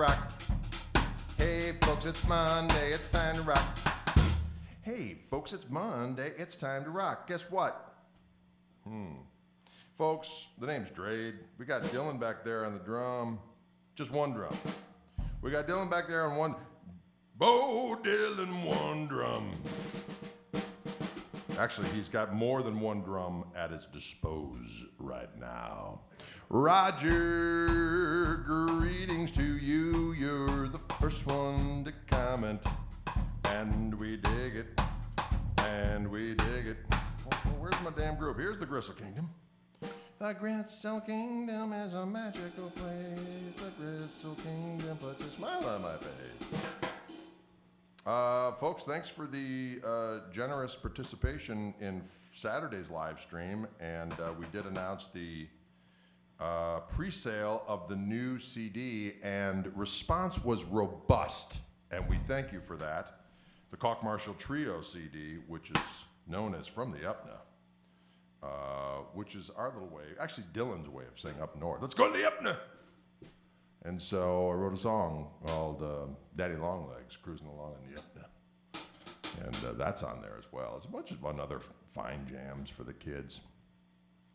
rock. Hey, folks, it's Monday, it's time to rock. Hey, folks, it's Monday, it's time to rock. Guess what? Folks, the name's Drade. We got Dylan back there on the drum. Just one drum. We got Dylan back there on one. Bo Dylan, one drum. Actually, he's got more than one drum at his dispose right now. Roger, greetings to you. You're the first one to comment. And we dig it. And we dig it. Oh, where's my damn group? Here's the Gristle Kingdom. The Gristle Kingdom is a magical place. The Gristle Kingdom puts a smile on my face. Folks, thanks for the generous participation in Saturday's live stream. And we did announce the pre-sale of the new CD, and response was robust. And we thank you for that. The Koch Marshall Trio CD, which is known as From the Upna. Which is our little way, actually Dylan's way of saying up north. Let's go to the Upna! And so I wrote a song called Daddy Longlegs, Cruising Along in the Upna. And that's on there as well. It's a bunch of other fine jams for the kids.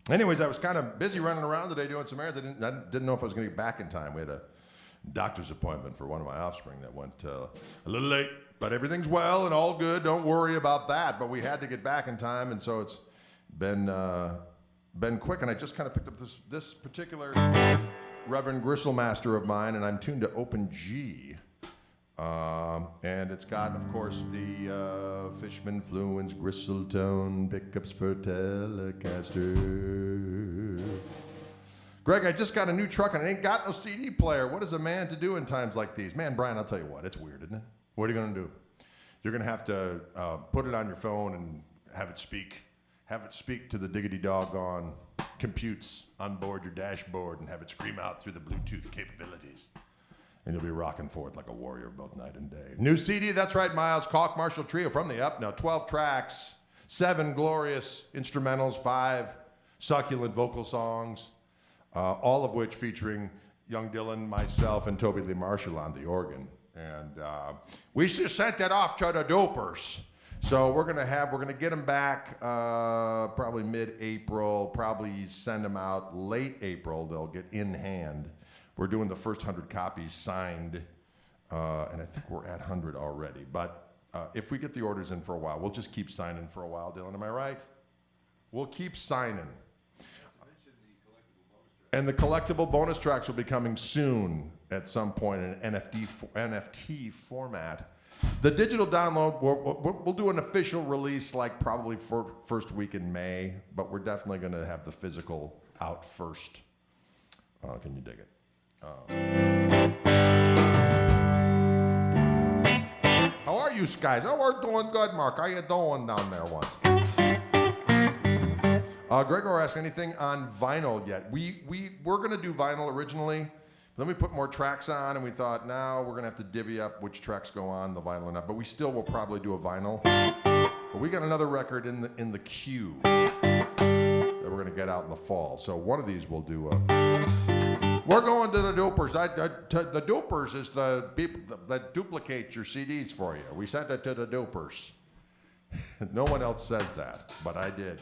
Anyways, I was kind of busy running around today doing some errands. I didn't know if I was going to get back in time. We had a doctor's appointment for one of my offspring that went a little late. But everything's well and all good. Don't worry about that. But we had to get back in time, and so it's been quick, and I just kind of picked up this particular Reverend Gristlemaster of mine, and I'm tuned to open G, and it's got, of course, the Fishman Fluence Gristle-tone pickups for Telecaster. Greg, I just got a new truck, and I ain't got no CD player. What is a man to do in times like these? Man, Brian, I'll tell you what, it's weird, isn't it? What are you going to do? You're going to have to put it on your phone and have it speak to the diggity doggone computes on board your dashboard and have it scream out through the Bluetooth capabilities. And you'll be rocking forth like a warrior both night and day. New CD, that's right, Miles. Koch Marshall Trio From the Up. Now, 12 tracks, 7 glorious instrumentals, 5 succulent vocal songs, all of which featuring young Dylan, myself, and Toby Lee Marshall on the organ. And we just sent that off to the dopers. So we're gonna get them back probably mid-April, probably send them out late April. They'll get in hand. We're doing the first 100 copies signed, and I think we're at 100 already. But if we get the orders in for a while, we'll just keep signing for a while, Dylan, am I right? We'll keep signing. And the collectible bonus tracks will be coming soon at some point in an NFT format. The digital download, we'll do an official release like probably for first week in May, but we're definitely going to have the physical out first. Can you dig it? How are you guys? Oh, we're doing good, Mark. How you doing down there once? Gregor asked anything on vinyl yet. We were going to do vinyl originally. Then we put more tracks on, and we thought, now we're going to have to divvy up which tracks go on the vinyl or not. But we still will probably do a vinyl. But we got another record in the queue that we're going to get out in the fall. So one of these we'll do. We're going to the dopers. The dopers is the people that duplicate your CDs for you. We sent it to the dopers. No one else says that, but I did.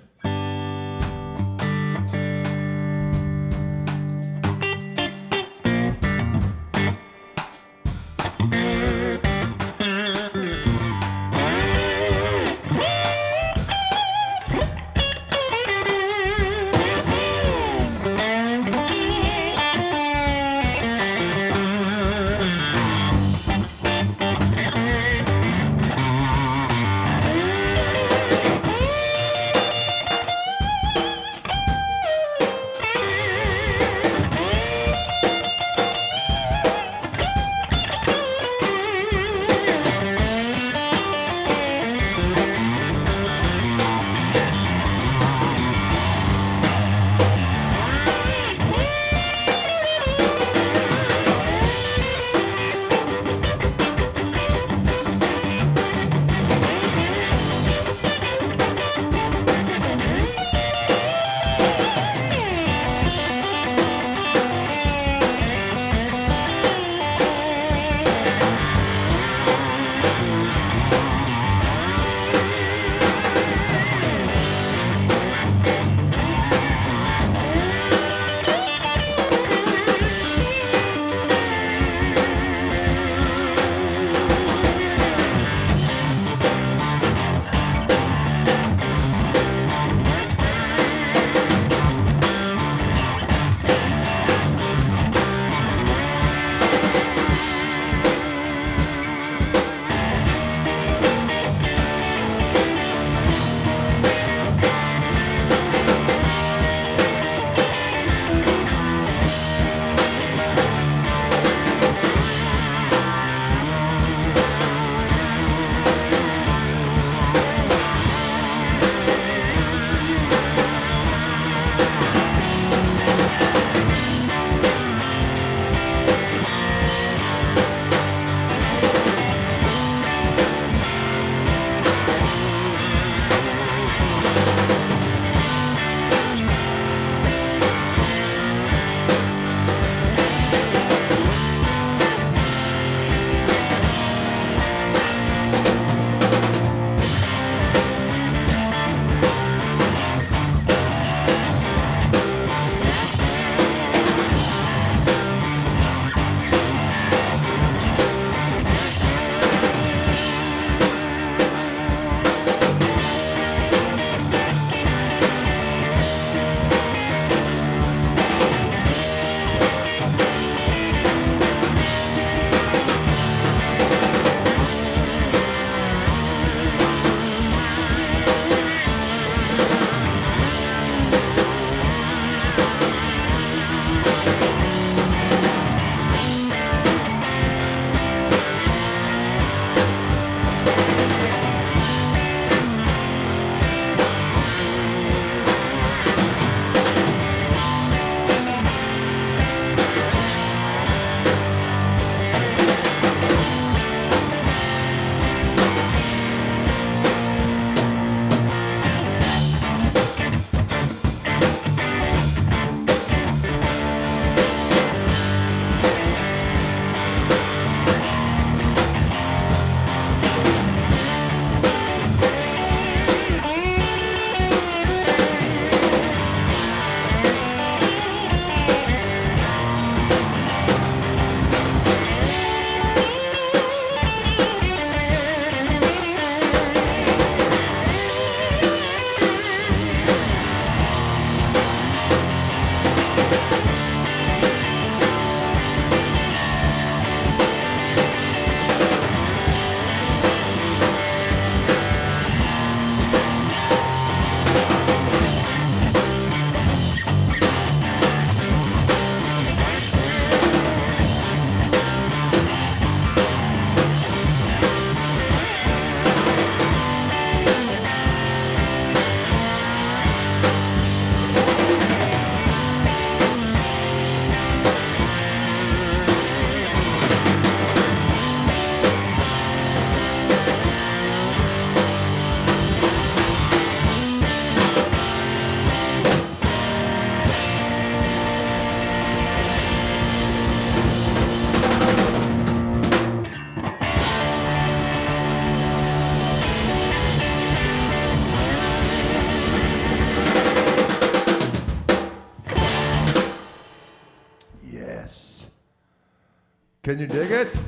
Can you dig it?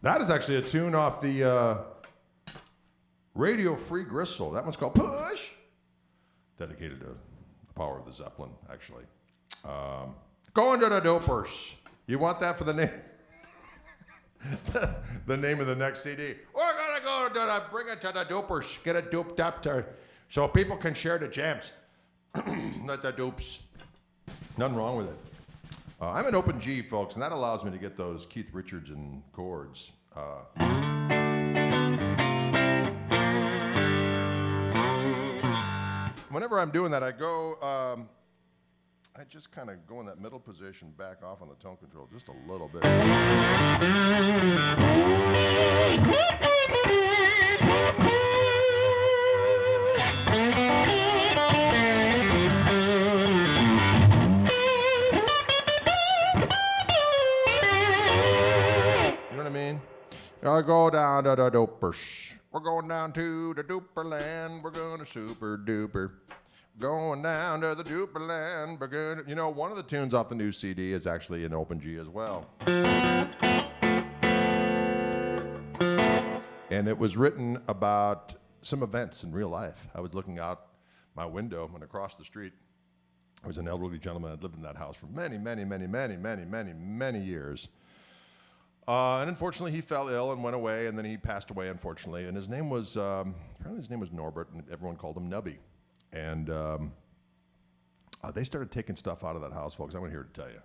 That is actually a tune off the Radio Free Gristle. That one's called Push. Dedicated to the power of the Zeppelin, actually. Going to the Dopers. You want that for the name? The name of the next CD. We're gonna go to the, bring it to the Dopers. Get it doped up to, so people can share the jams. Not the dopes. Nothing wrong with it. I'm an open G, folks, and that allows me to get those Keith Richards and chords. Whenever I'm doing that, I go. I just kind of go in that middle position, back off on the tone control just a little bit. You know what I mean? I go down to the Dopers. We're going down to the duper land. We're going to super duper. Going down to the duper land. We're gonna, you know, one of the tunes off the new CD is actually in open G as well. And it was written about some events in real life. I was looking out my window and across the street, there was an elderly gentleman that lived in that house for many years. And unfortunately, he fell ill and went away, and then he passed away, unfortunately. And his name was, apparently his name was Norbert, and everyone called him Nubby. And they started taking stuff out of that house, folks. I'm here to tell you.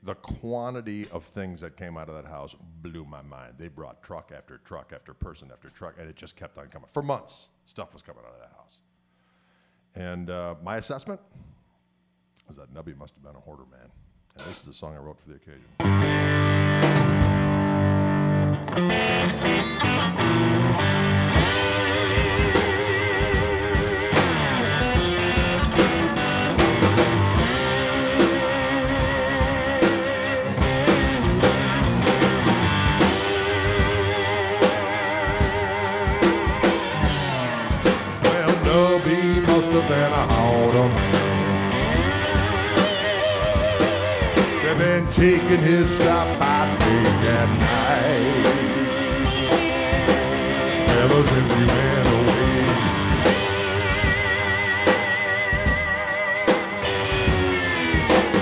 The quantity of things that came out of that house blew my mind. They brought truck after truck after person after truck, and it just kept on coming. For months, stuff was coming out of that house. And my assessment was that Nubby must have been a hoarder man. And this is a song I wrote for the occasion. Well, Nubby must have been a hoarder man. Been taking his stuff by day and night ever since he went away.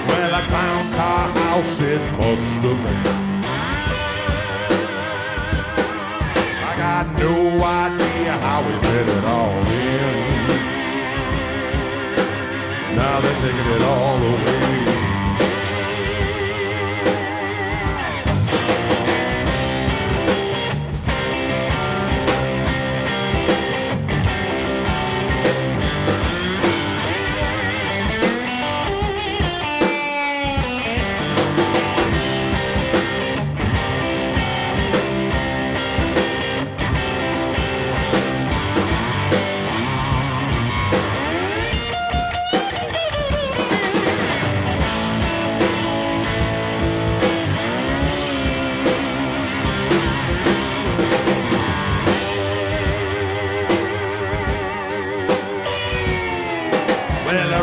Well, a clown car house it must have been. I got no idea how we fit it all in. Now they're taking it all away.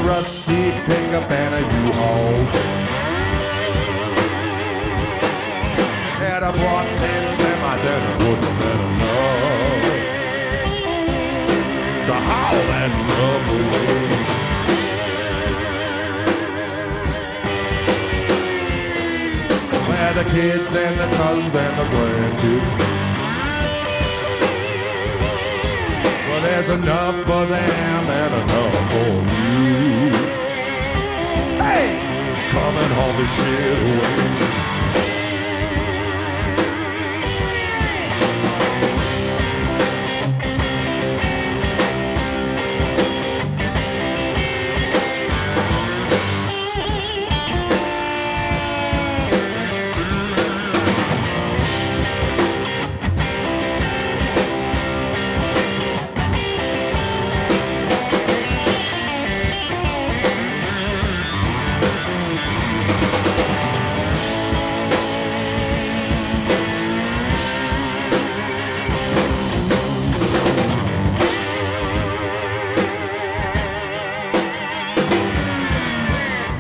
Rusty pickup and a U-Haul. Had I brought 10 semis and it wouldn't have been enough to haul that stuff away. Where the kids and the cousins and the grandkids. Well, there's enough for them and enough for you. Hey, come and haul this shit away.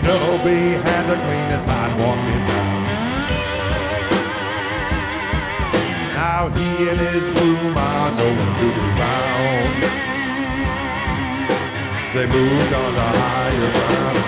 Nobody had the cleanest sidewalk in town. Now he and his room are nowhere to be found. They moved on to higher ground.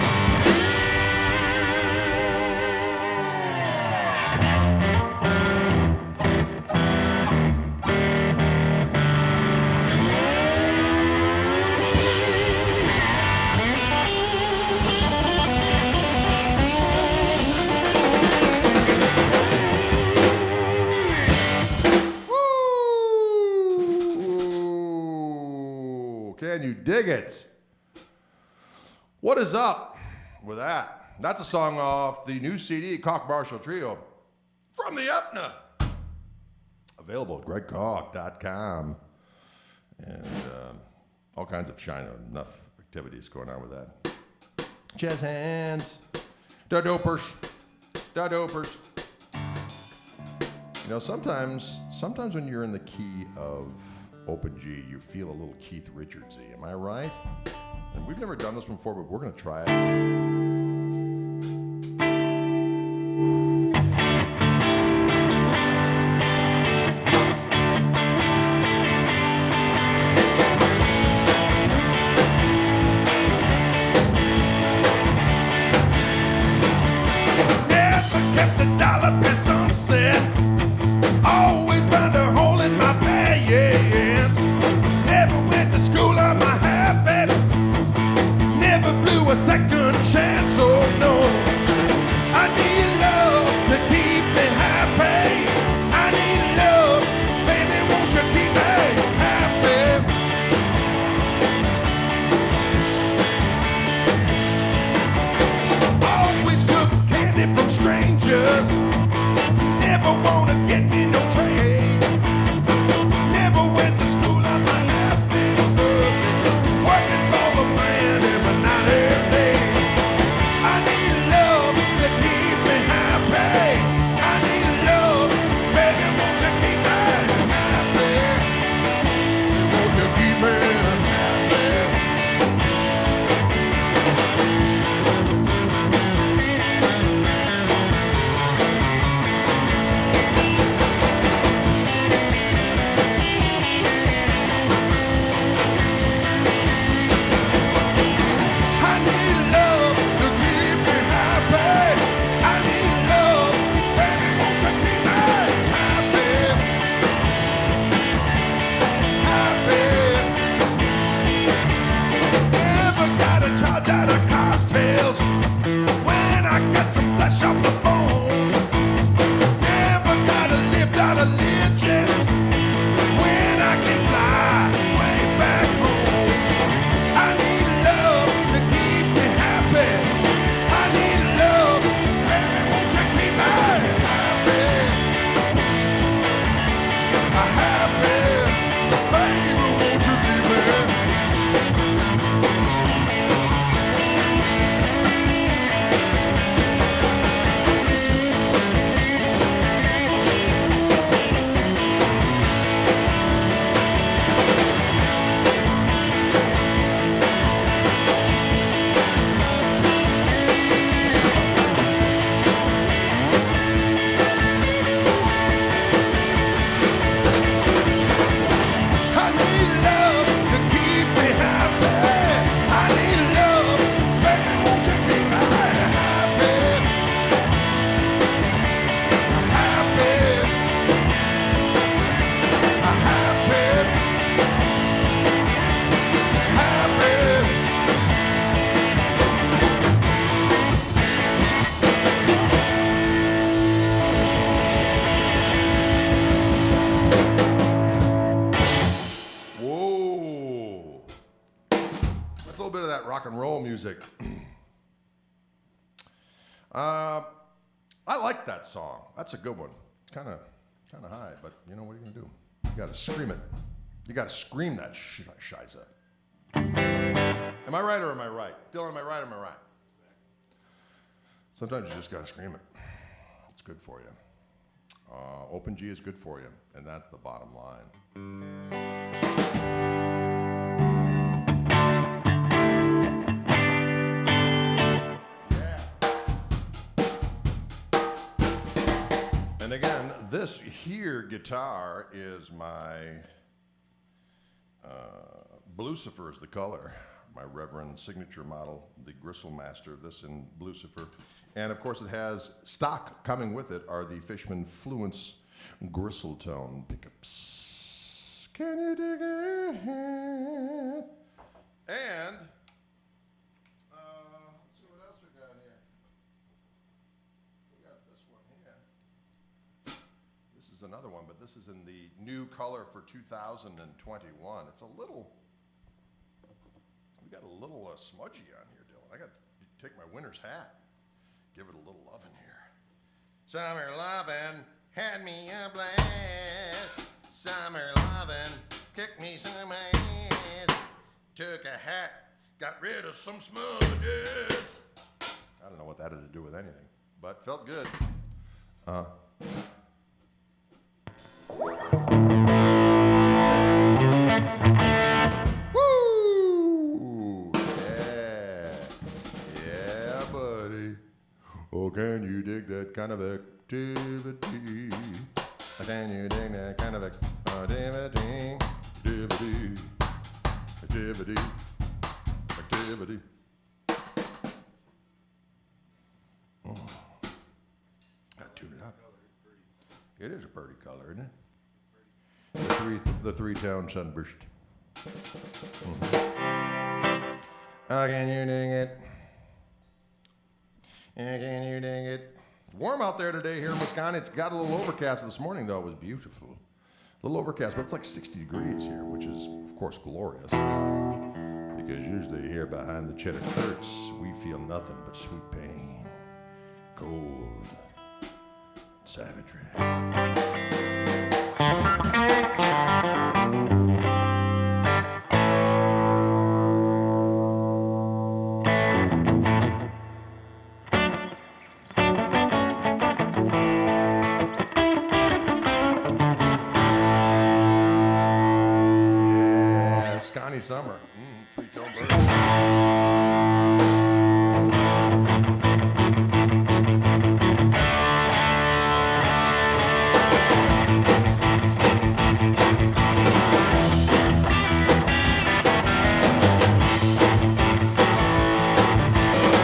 Can you dig it? What is up with that? That's a song off the new CD, Koch Marshall Trio, from the Etna. Available at gregkoch.com. And all kinds of shine, enough activities going on with that. Jazz hands. Da dopers. Da dopers. You know, sometimes when you're in the key of open G, you feel a little Keith Richards-y. Am I right? And we've never done this one before, but we're going to try it. Rock and roll music. I like that song. That's a good one. It's kind of high, but you know what are you gonna do? You gotta scream it. You gotta scream that shiza. Am I right or am I right? Dylan, am I right or am I right? Sometimes you just gotta scream it. It's good for you. Open G is good for you, and that's the bottom line. And again, And this here guitar is my Blucifer is the color. My Reverend signature model, the Gristle Master, this in Blucifer. And of course it has stock coming with it are the Fishman Fluence Gristle Tone pickups. Can you dig it? And let's see what else we got here. We got this one here. This is another one, but this is in the new color for 2021. It's a little, we got a little smudgy on here, Dylan. I got to take my winter's hat, give it a little loving here. Summer lovin' had me a blast. Summer lovin' kicked me some ass. Took a hat, got rid of some smudges. I don't know what that had to do with anything, but felt good. Woo! Yeah. Yeah, buddy. Oh, can you dig that kind of activity? Can you dig that kind of activity? Activity. Oh. Gotta tune it up. It is a pretty color, isn't it? The three-tone sunburst. Oh, can you dig it? Can you dig it? Warm out there today here in Wisconsin. It's got a little overcast this morning, though. It was beautiful. A little overcast, but it's like 60 degrees here, which is, of course, glorious. Because usually here behind the cheddar curtains, we feel nothing but sweet pain, cold, savagery. Summer. Three-tone bird.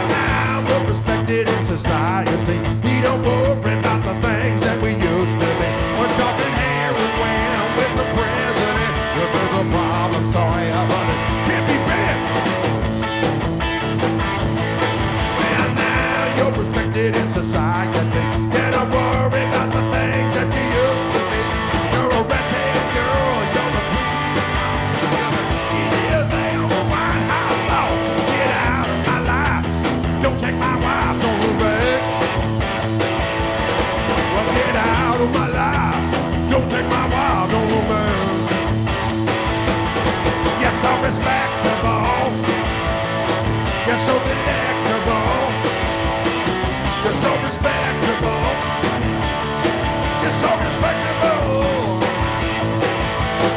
Now we're respected in society. We don't worry about the things that we used to be. We're talking hair and wham with the president. This is a problem, sorry about it. Can't be bad. Well, now you're respected in society. You don't worry about the things that you used to be. You're a red-tail girl. You're the queen. You're the easiest thing on the White House law. Get out of my life. Don't take my wife. Don't look back. Well, get out of my life. Don't take my wife. Don't look back. You're so respectable. You're so delectable. You're so respectable. You're so respectable.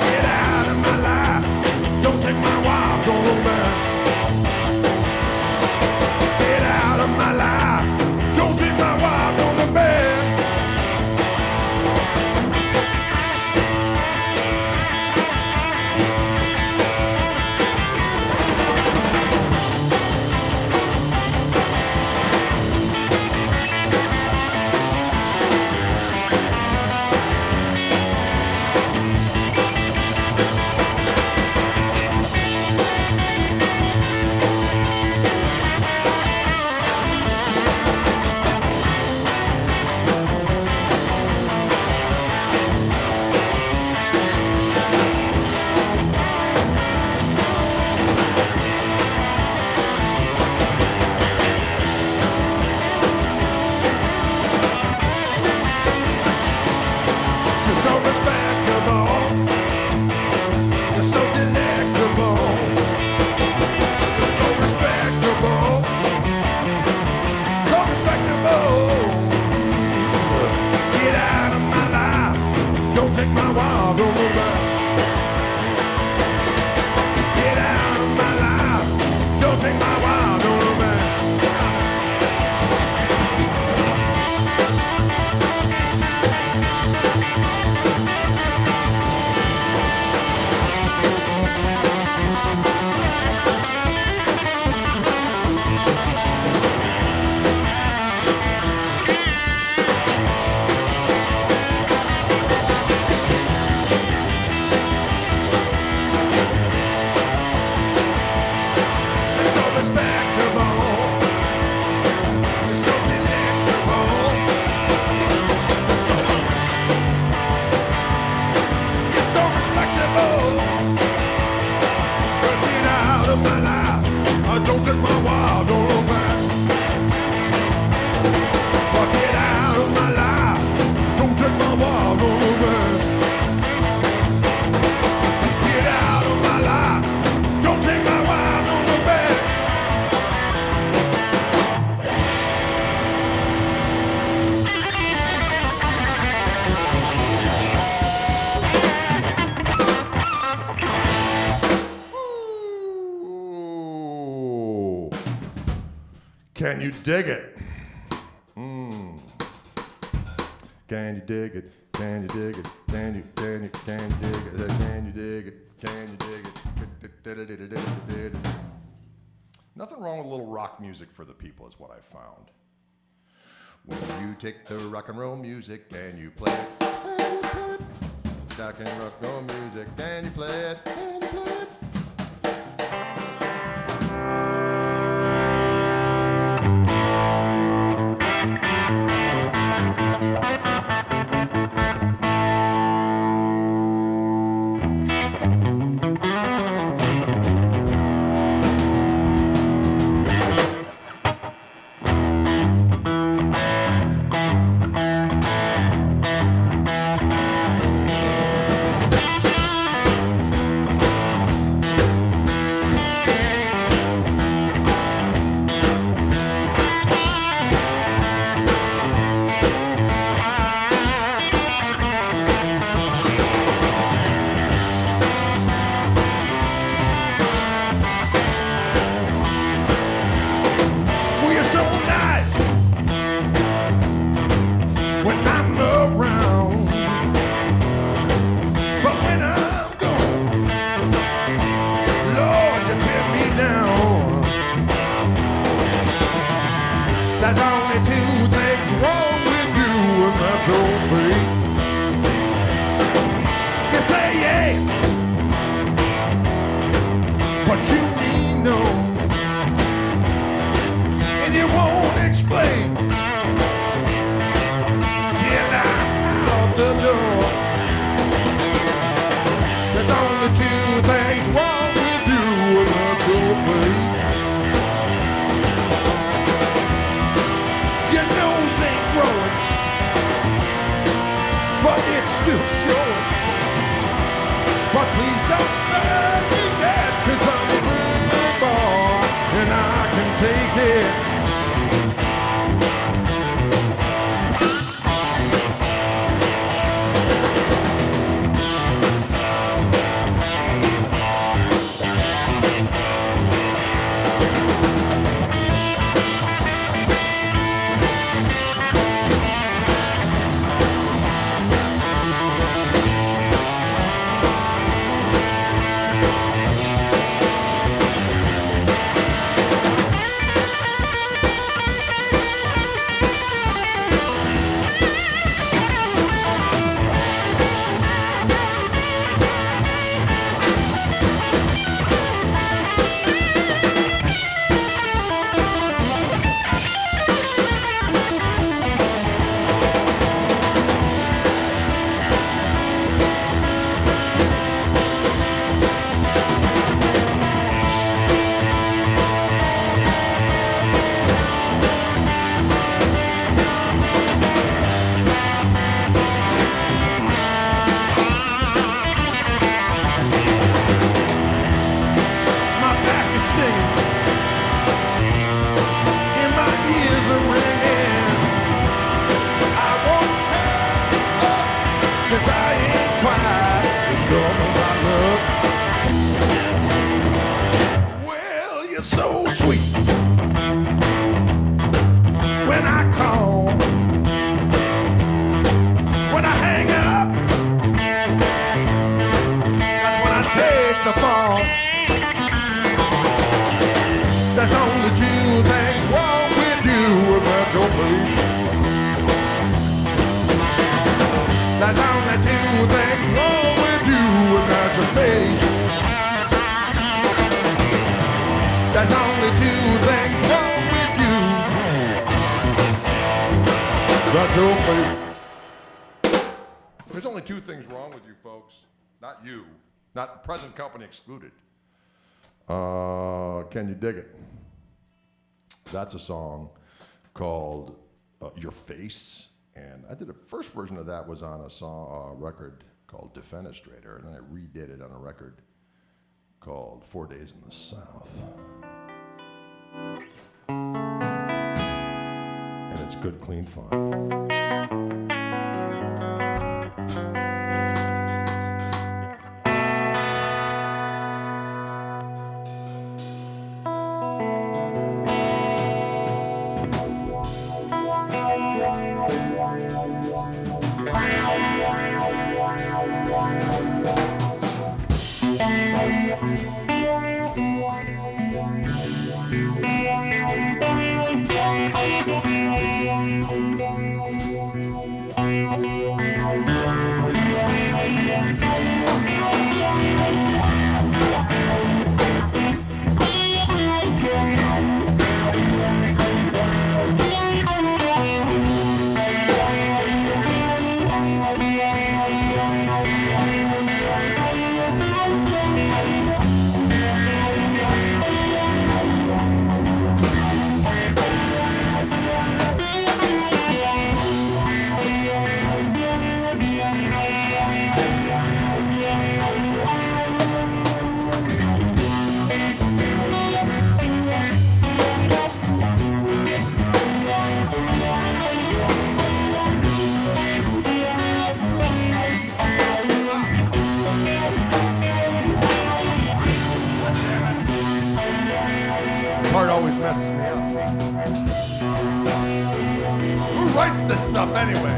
Get out of my life. Don't take my wife. Don't look back. Get out of my life. Don't take my wife. Don't look back. Can you dig it? Can you dig it? Can you dig it? Can you dig it? Can you dig it? Can you dig it? Nothing wrong with a little rock music for the people is what I found. When you take the rock and roll music and you play it, rock and roll music and you play it, and you play it. There's only two things wrong with you folks. Not you. Not present company excluded. Can you dig it? That's a song called Your Face. And I did a first version of that was on a song, record called Defenestrator. And then I redid it on a record called 4 Days in the South. And it's good, clean fun. Part always messes me up. Who writes this stuff anyway?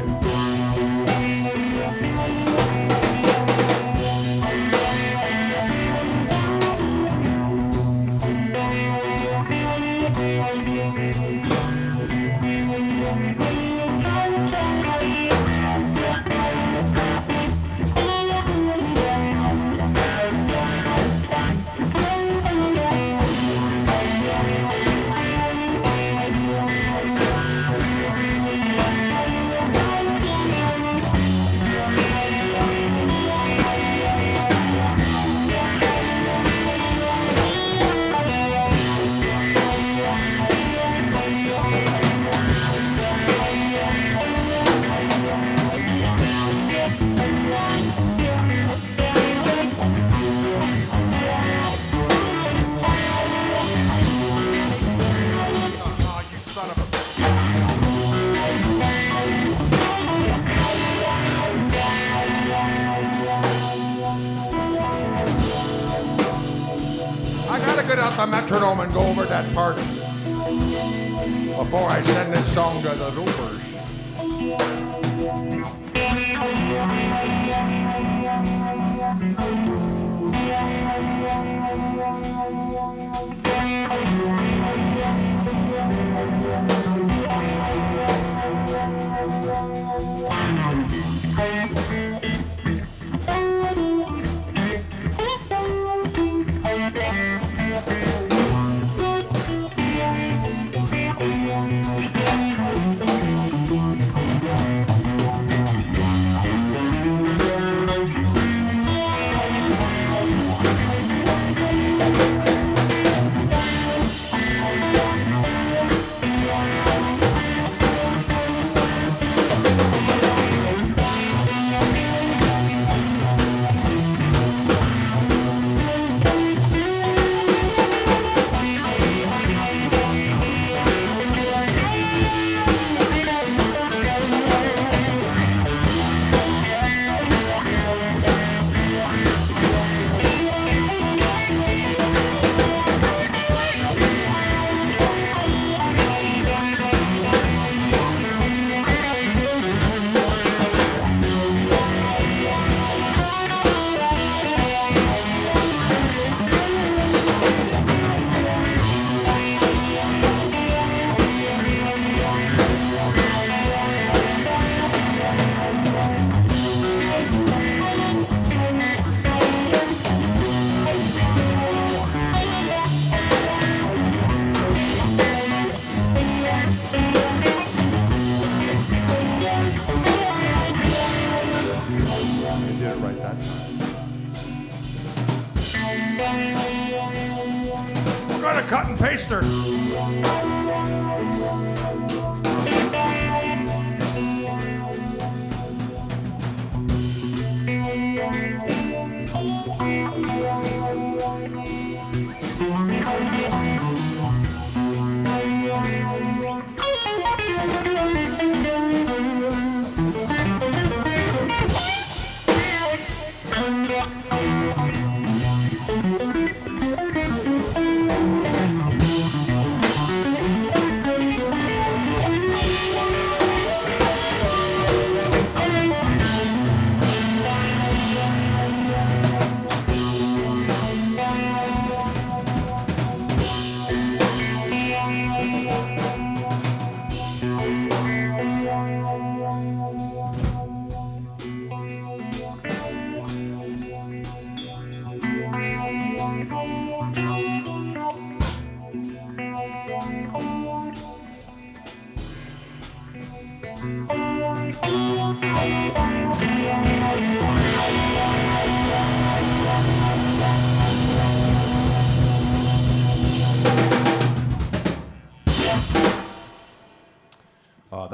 Get out the metronome and go over that part before I send this song to the roopers. Cut and paster.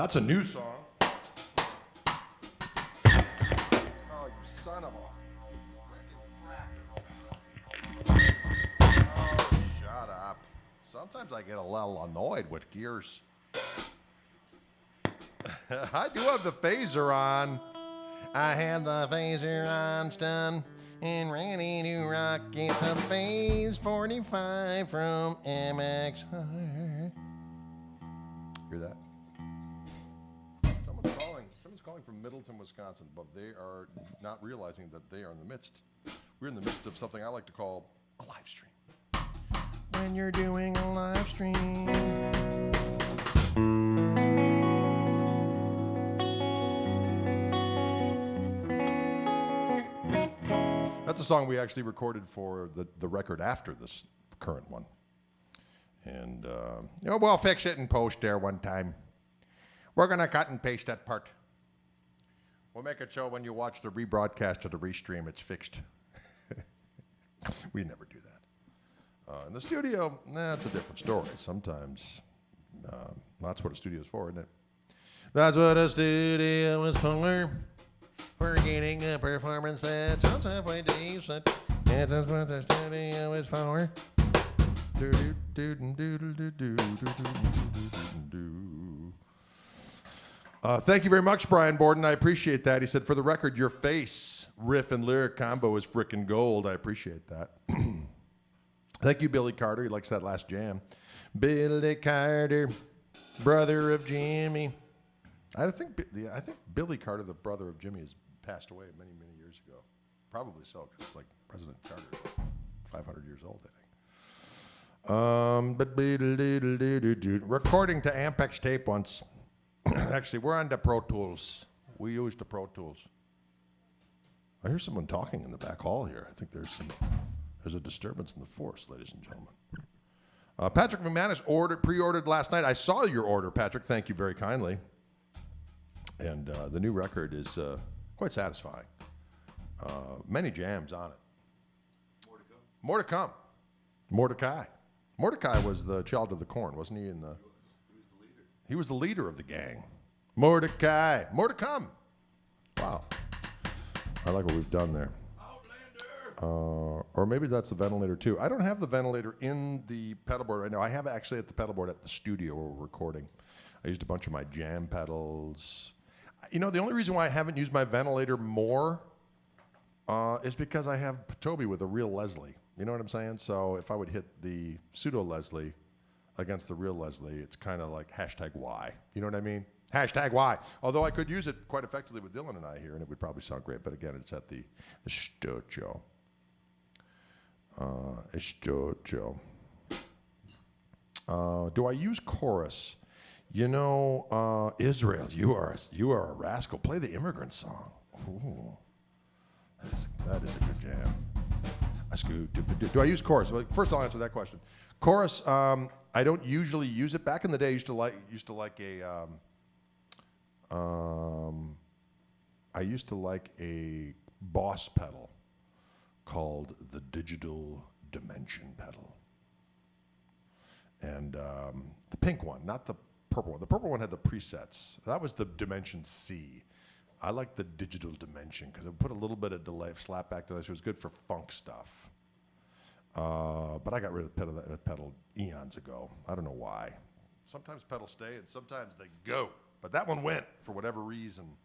That's a new song. Oh, you son of a... Oh, shut up. Sometimes I get a little annoyed with gears. I do have the phaser on. I have the phaser on, stun, and ready to rock. It's a phase 45 from MX. Hear that? Someone's calling from Middleton, Wisconsin, but they are not realizing that they are in the midst. We're in the midst of something I like to call a live stream. When you're doing a live stream. That's a song we actually recorded for the record after this current one. And, we'll fix it in post there one time. We're going to cut and paste that part. We'll make it so when you watch the rebroadcast or the restream, it's fixed. We never do that. In the studio, that's a different story. Sometimes that's what a studio is for, isn't it? That's what a studio is for. We're getting a performance that sounds halfway decent. That's what the studio is for. Thank you very much, Brian Borden. I appreciate that. He said, for the record, your face, riff, and lyric combo is frickin' gold. I appreciate that. Thank you, Billy Carter. He likes that last jam. Billy Carter, brother of Jimmy. I think Billy Carter, the brother of Jimmy, has passed away many, many years ago. Probably so, because like President Carter is 500 years old, I think. Recording to Ampex tape once. Actually, we're on the Pro Tools. We use the Pro Tools. I hear someone talking in the back hall here. I think there's a disturbance in the force, ladies and gentlemen. Patrick McManus pre-ordered last night. I saw your order, Patrick. Thank you very kindly. And the new record is quite satisfying. Many jams on it. More to come. Mordecai. Mordecai was the child of the corn, wasn't he? He was the leader of the gang. Mordecai. More to come. Wow. I like what we've done there. Or maybe that's the ventilator too. I don't have the ventilator in the pedal board right now. I have actually at the pedal board at the studio where we're recording. I used a bunch of my jam pedals. The only reason why I haven't used my ventilator more is because I have Toby with a real Leslie. You know what I'm saying? So if I would hit the pseudo Leslie against the real Leslie, it's kind of like #Y. You know what I mean? #Y. Although I could use it quite effectively with Dylan and I here, and it would probably sound great. But again, it's at the studio. Studio. Do I use chorus? Israel, you are a rascal. Play the Immigrant Song. Ooh, that is a good jam. Do I use chorus? Well, first, I'll answer that question. Chorus, I don't usually use it. Back in the day, I used to like a Boss pedal called the Digital Dimension pedal, and the pink one, not the purple one. The purple one had the presets. That was the Dimension C. I like the Digital Dimension because it put a little bit of delay, slap back delay, so it was good for funk stuff. But I got rid of the pedal eons ago. I don't know why. Sometimes pedals stay and sometimes they go. But that one went for whatever reason.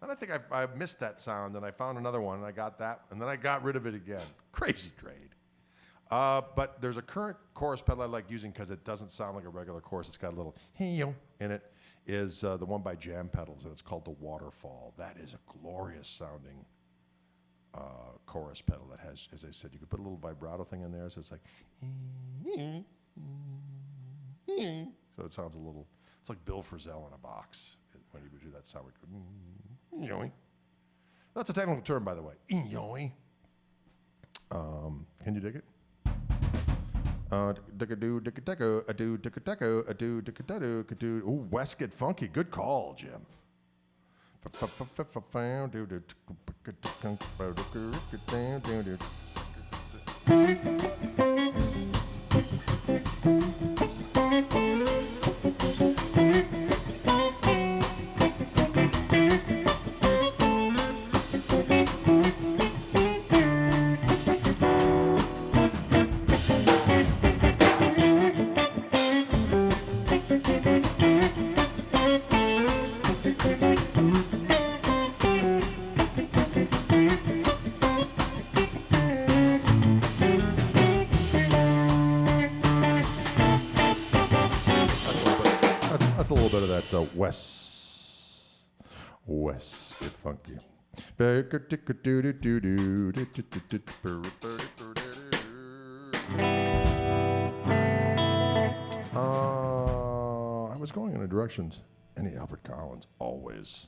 And I think I missed that sound, and I found another one, and I got that, and then I got rid of it again. Crazy trade. But there's a current chorus pedal I like using because it doesn't sound like a regular chorus. It's got a little in it. Is the one by Jam Pedals, and it's called the Waterfall. That is a glorious sounding chorus pedal that has, as I said, you could put a little vibrato thing in there, so it's like, so it sounds a little, it's like Bill Frisell in a box when he would do that sound. Would go, that's a technical term, by the way. Can you dig it? Ooh, West Get Funky. Good call, Jim. it Wes. Wes, get funky. I was going in the directions. Any Albert Collins, always.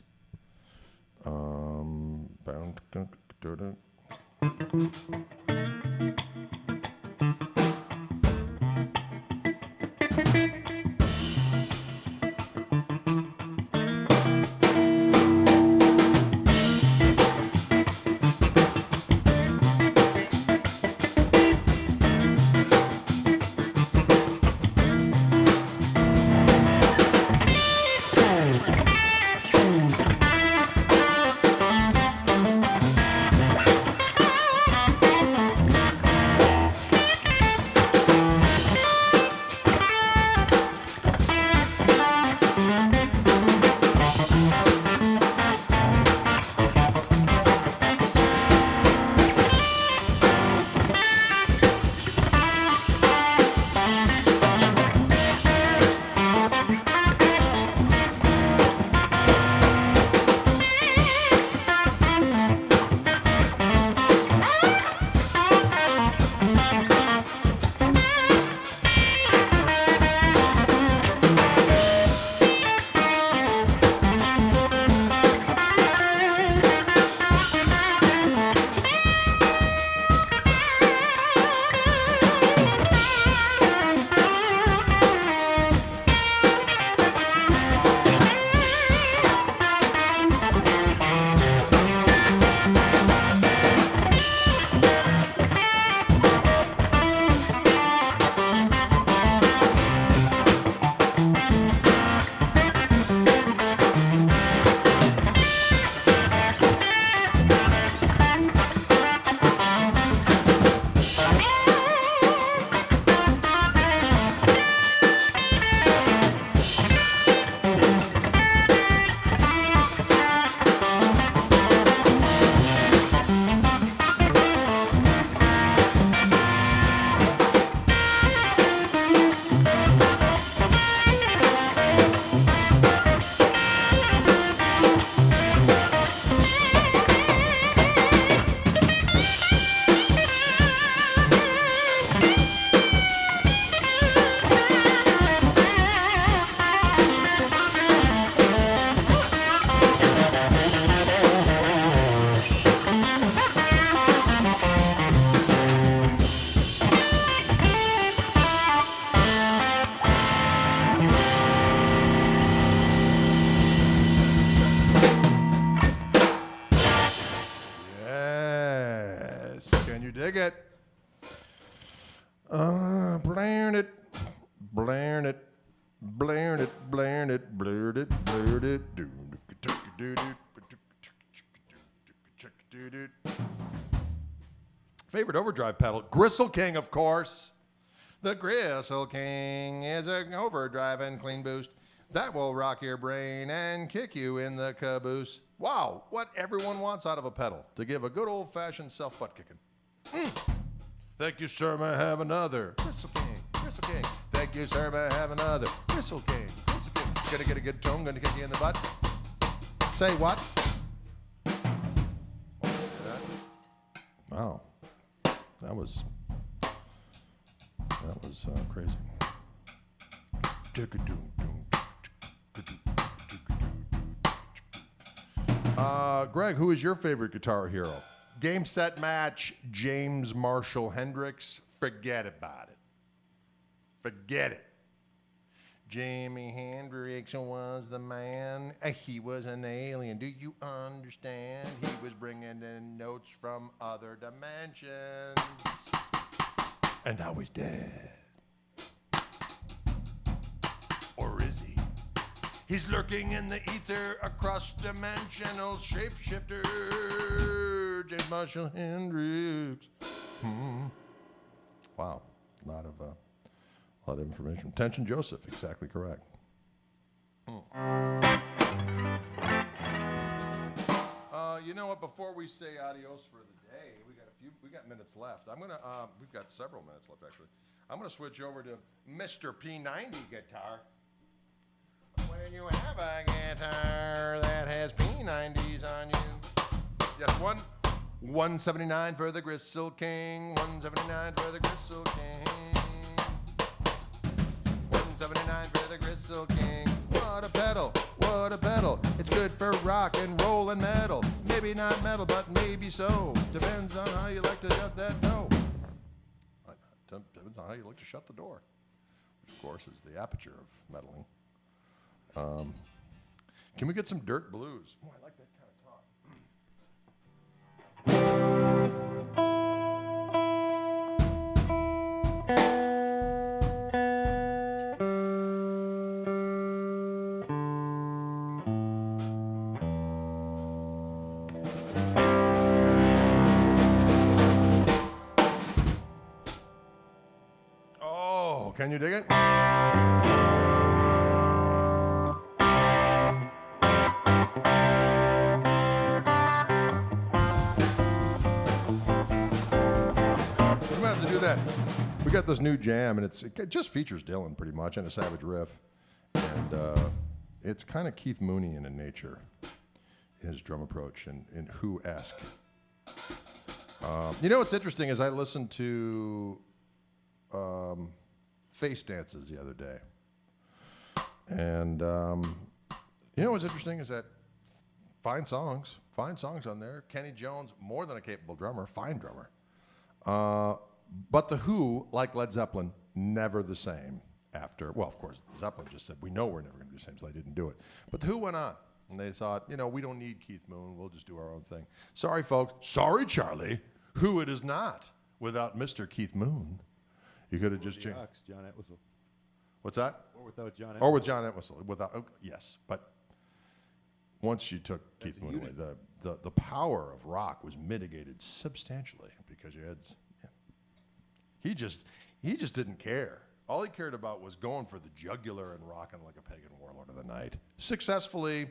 Dig it. Blaring it, blaring it, blaring it, blaring it, blared it, blared it. Favorite overdrive pedal? Gristle King, of course. The Gristle King is an overdrive and clean boost that will rock your brain and kick you in the caboose. Wow, what everyone wants out of a pedal, to give a good old-fashioned self-butt kicking. Thank you, sir, may I have another? Gristle King, Gristle King. Thank you, sir, may I have another? Gristle King, Gristle King. Gonna get a good tone, gonna kick you in the butt. Say what? Wow, that was crazy. Greg, who is your favorite guitar hero? Game, set, match, James Marshall Hendrix. Forget about it. Forget it. Jimi Hendrix was the man. He was an alien. Do you understand? He was bringing in notes from other dimensions. And now he's dead. Or is he? He's lurking in the ether, a cross-dimensional shapeshifter. James Marshall Hendrix. Wow, a lot of information. Tension Joseph, exactly correct. You know what? Before we say adios for the day, we got minutes left. We've got several minutes left actually. I'm gonna switch over to Mr. P90 guitar. Wait When you have a guitar that has P90s on you. Yes, 179 for the Gristle King. 179 for the Gristle King. 179 for the Gristle King. What a pedal, what a pedal. It's good for rock and roll and metal. Maybe not metal, but maybe so. Depends on how you like to shut that door. Depends on how you like to shut the door. Which, of course, is the aperture of meddling. Can we get some Dirt Blues? Oh, I like that kind of talk. Oh, can you dig it? We got this new jam, and it just features Dylan pretty much and a Savage riff, and it's kind of Keith Moonian in nature, his drum approach and Who-esque. You know what's interesting is I listened to Face Dances the other day, and you know what's interesting is that fine songs on there. Kenny Jones, more than a capable drummer, fine drummer. But the Who, like Led Zeppelin, never the same after. Well, of course, Zeppelin just said, we know we're never going to do the same, so they didn't do it. But the Who went on, and they thought, you know, we don't need Keith Moon. We'll just do our own thing. Sorry, folks. Sorry, Charlie. Who it is not without Mr. Keith Moon. You could have just changed. John Entwistle. What's that? Or without John Entwistle. Or with John Entwistle. Without, yes, but once you took Keith Moon away, the power of rock was mitigated substantially because you had... He just didn't care. All he cared about was going for the jugular and rocking like a pagan warlord of the night. Successfully.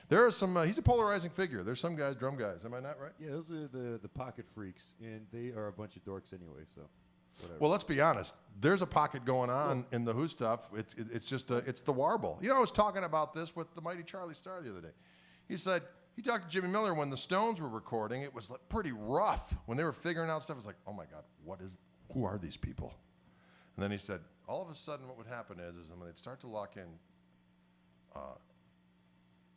There are some, he's a polarizing figure. There's some guys, drum guys. Am I not right? Yeah, those are the pocket freaks, and they are a bunch of dorks anyway, so whatever. Well, let's be honest. There's a pocket going on in the Who stuff. It's just, it's the warble. You know, I was talking about this with the mighty Charlie Starr the other day. He said, he talked to Jimmy Miller when the Stones were recording. It was pretty rough. When they were figuring out stuff, it was like, oh my God, who are these people? And then he said, all of a sudden what would happen is when they'd start to lock in,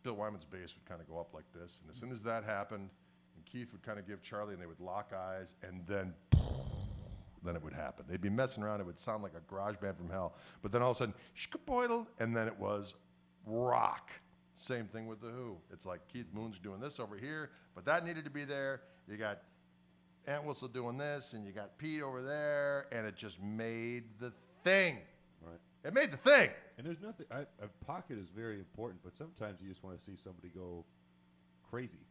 Bill Wyman's bass would kind of go up like this. And as soon as that happened, and Keith would kind of give Charlie, and they would lock eyes, and then it would happen. They'd be messing around. It would sound like a garage band from hell. But then all of a sudden, shkaboidle, and then it was rock. Same thing with the Who. It's like Keith Moon's doing this over here, but that needed to be there. You got Entwistle doing this, and you got Pete over there, and it just made the thing. Right. It made the thing. And there's nothing. A pocket is very important, but sometimes you just want to see somebody go crazy,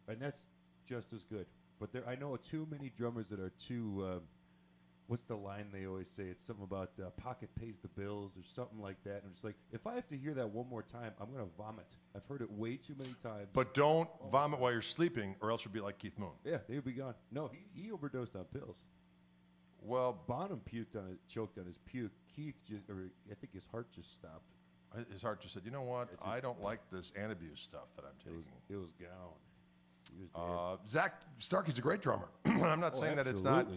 and that's just as good. But I know too many drummers that are too. What's the line they always say? It's something about pocket pays the bills or something like that. And I'm just like, if I have to hear that one more time, I'm going to vomit. I've heard it way too many times. But don't vomit while you're sleeping, or else you'll be like Keith Moon. Yeah, he'll be gone. No, he overdosed on pills. Well, Bonham choked on his puke. Keith I think his heart just stopped. His heart just said, you know what? I don't like this Antabuse stuff that I'm taking. It was gone. He was dead. Zach Starkey's a great drummer. I'm not saying that it's not.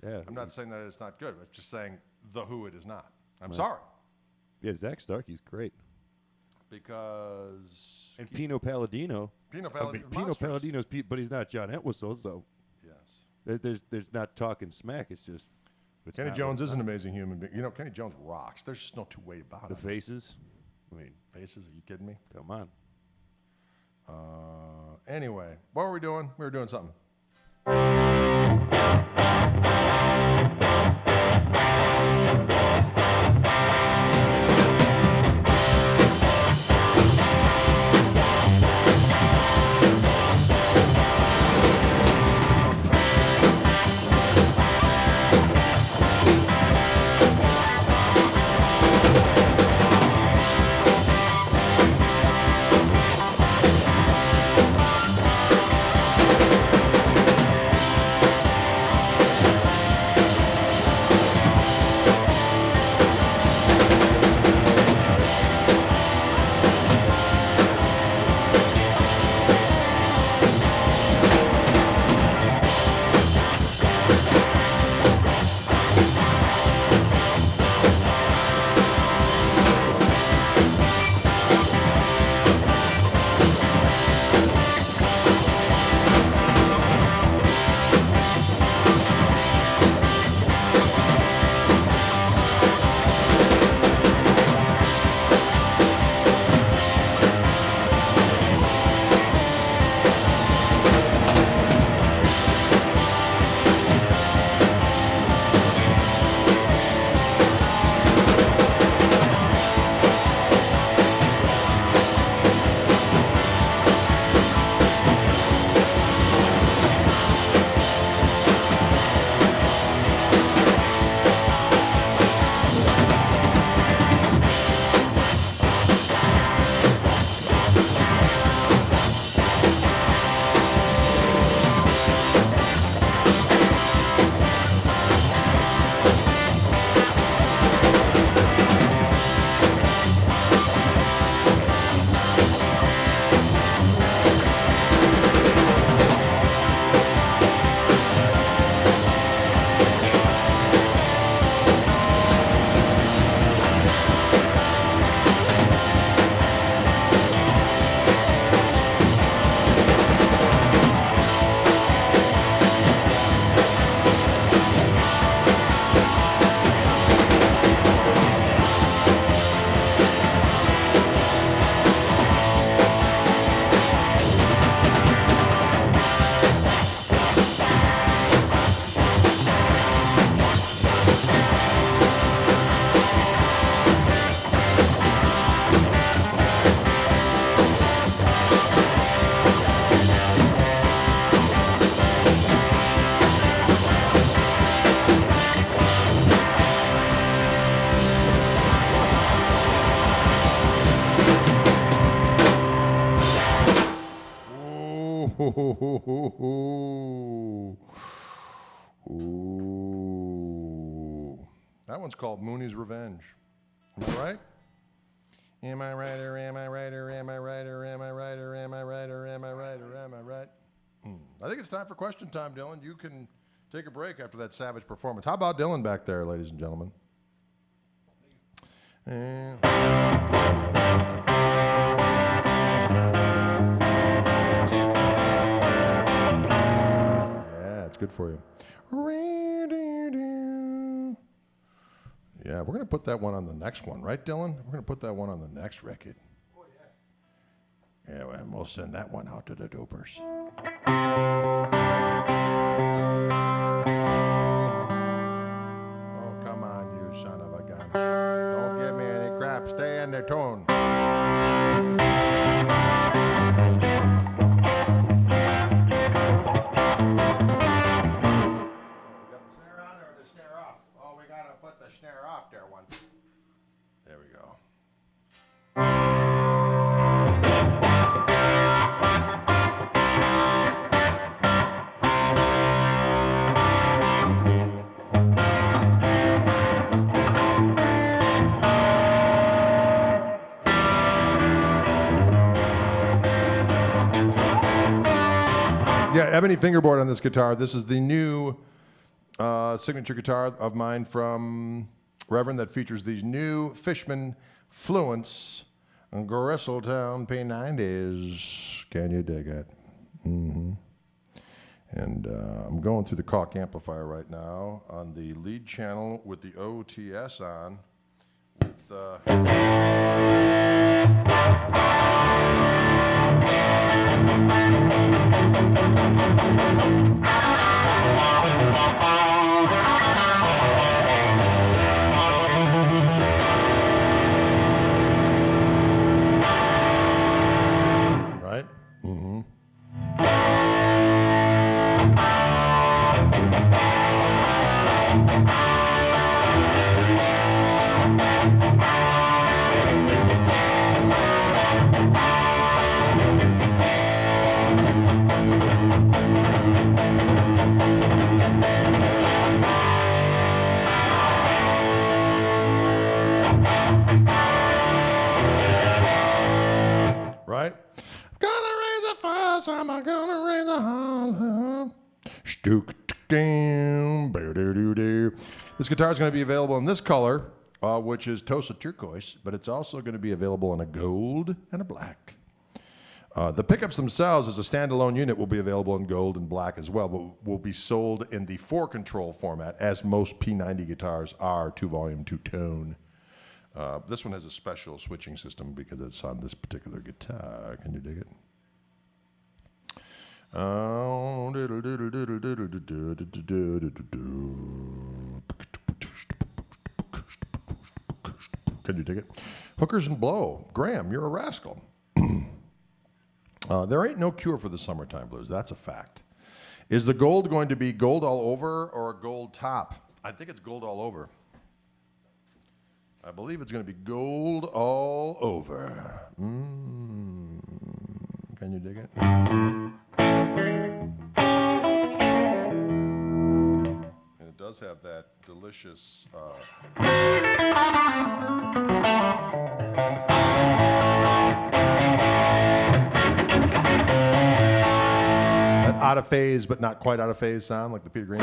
Yeah, I'm not saying that it's not good. I'm just saying the Who it is not. I'm sorry. Yeah, Zach Starkey's great. Because... And Pino Palladino. Pino Palladino's but he's not John Entwistle, so... Yes. There's not talking smack. It's just... Kenny Jones is an amazing human being. You know, Kenny Jones rocks. There's just no two way about it. The Faces? I mean... Faces? Are you kidding me? Come on. Anyway, what were we doing? We were doing something. Ooh. That one's called Mooney's Revenge. Am I right? Am I right or am I right or am I right or am I right or am I right or am I right or am I right? I think it's time for question time, Dylan. You can take a break after that savage performance. How about Dylan back there, ladies and gentlemen? And yeah, it's good for you. Yeah, we're going to put that one on the next one, right, Dylan? We're going to put that one on the next record. Oh, yeah. Yeah, and we'll send that one out to the dopers. Oh, come on, you son of a gun. Don't give me any crap. Stay in the tune. Put the snare off there once. There we go. Yeah, ebony fingerboard on this guitar. This is the new signature guitar of mine from Reverend that features these new Fishman Fluence Gristletown P90s. Can you dig it? Mm-hmm. And I'm going through the Koch amplifier right now on the lead channel with the OTS on. With right? Mm-hmm. Right? Gonna raise a fuss, I'm gonna raise a holler. This guitar is going to be available in this color, which is Tosa Turquoise, but it's also going to be available in a gold and a black. The pickups themselves as a standalone unit will be available in gold and black as well, but will be sold in the 4-control format, as most P90 guitars are, 2-volume, 2-tone. This one has a special switching system because it's on this particular guitar. Can you dig it? Can you dig it? Hookers and blow. Graham, you're a rascal. There ain't no cure for the summertime blues. That's a fact. Is the gold going to be gold all over or a gold top? I think it's gold all over. I believe it's going to be gold all over. Can you dig it? And it does have that delicious... that out of phase, but not quite out of phase sound, like the Peter Green.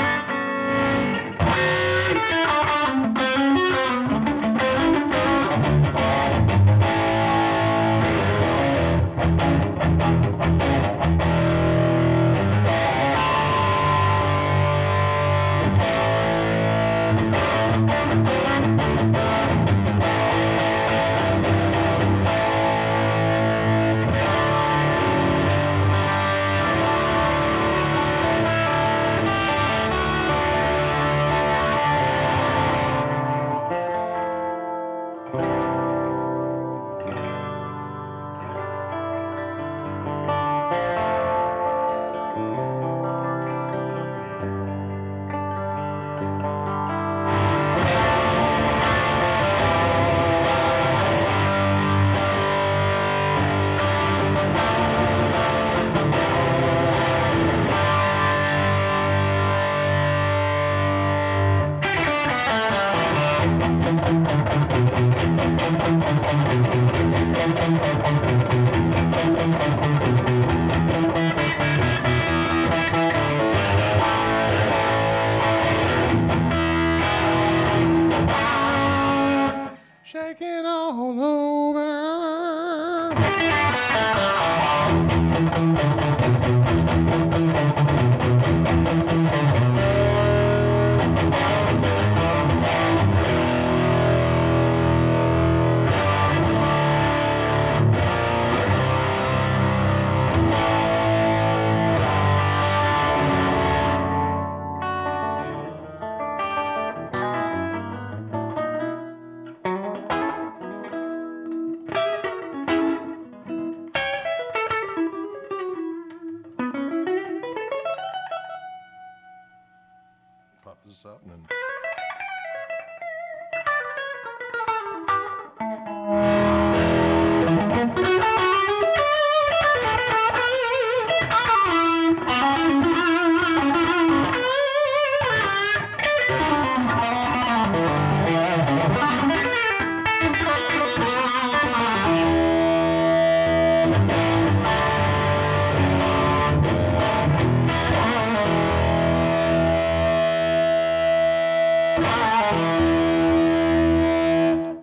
this up. And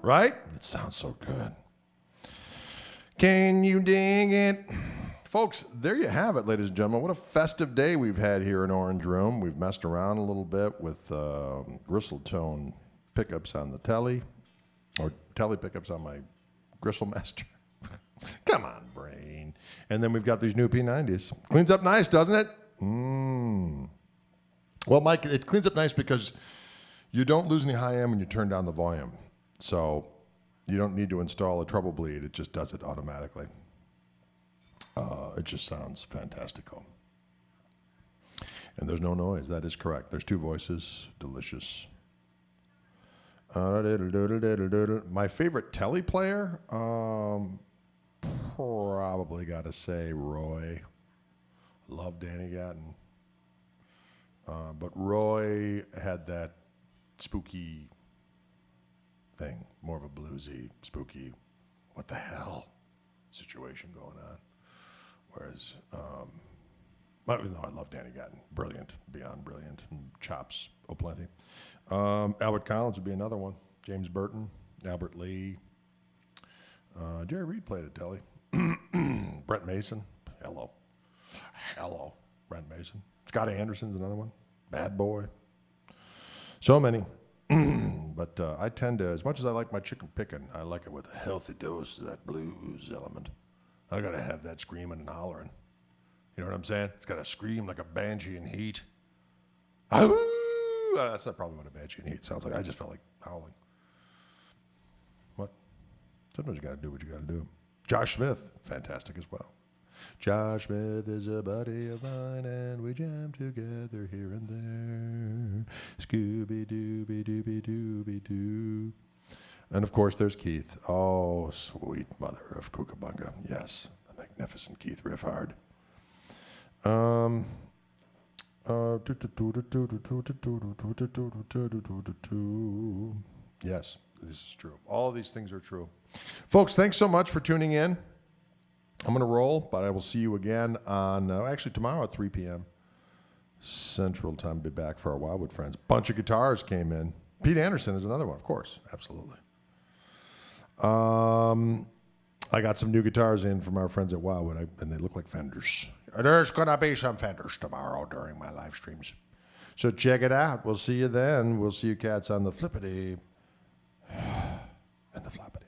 right? It sounds so good. Can you dig it? Folks, there you have it, ladies and gentlemen. What a festive day we've had here in Orange Room. We've messed around a little bit with gristle-tone pickups on the telly, or telly pickups on my Gristle Master. Come on, brain. And then we've got these new P90s. Cleans up nice, doesn't it? Well, Mike, it cleans up nice because you don't lose any high end when you turn down the volume. So you don't need to install a treble bleed. It just does it automatically. It just sounds fantastical. And there's no noise. That is correct. There's two voices. Delicious. My favorite telly player? Probably got to say Roy. Love Danny Gatton. But Roy had that spooky thing, more of a bluesy, spooky, what the hell situation going on. Whereas, even though I love Danny Gatton, brilliant, beyond brilliant, and chops plenty. Albert Collins would be another one. James Burton, Albert Lee. Jerry Reed played at telly. Brent Mason, hello, Brent Mason. Scott Anderson's another one. Bad Boy. So many. But I tend to, as much as I like my chicken picking, I like it with a healthy dose of that blues element. I got to have that screaming and hollering. You know what I'm saying? It's got to scream like a banshee in heat. That's not probably what a banshee in heat sounds like. I just felt like howling. What? Sometimes you got to do what you got to do. Josh Smith, fantastic as well. Josh Smith is a buddy of mine, and we jam together here and there. Scooby-Dooby-Dooby-Dooby-Doo. And, of course, there's Keith. Oh, sweet mother of Kookaburra. Yes, the magnificent Keith Riffhard. Yes, this is true. All of these things are true. Folks, thanks so much for tuning in. I'm going to roll, but I will see you again on, actually tomorrow at 3 p.m. Central Time. Be back for our Wildwood friends. Bunch of guitars came in. Pete Anderson is another one, of course. Absolutely. I got some new guitars in from our friends at Wildwood, and they look like Fenders. There's going to be some Fenders tomorrow during my live streams. So check it out. We'll see you then. We'll see you cats on the flippity and the floppity.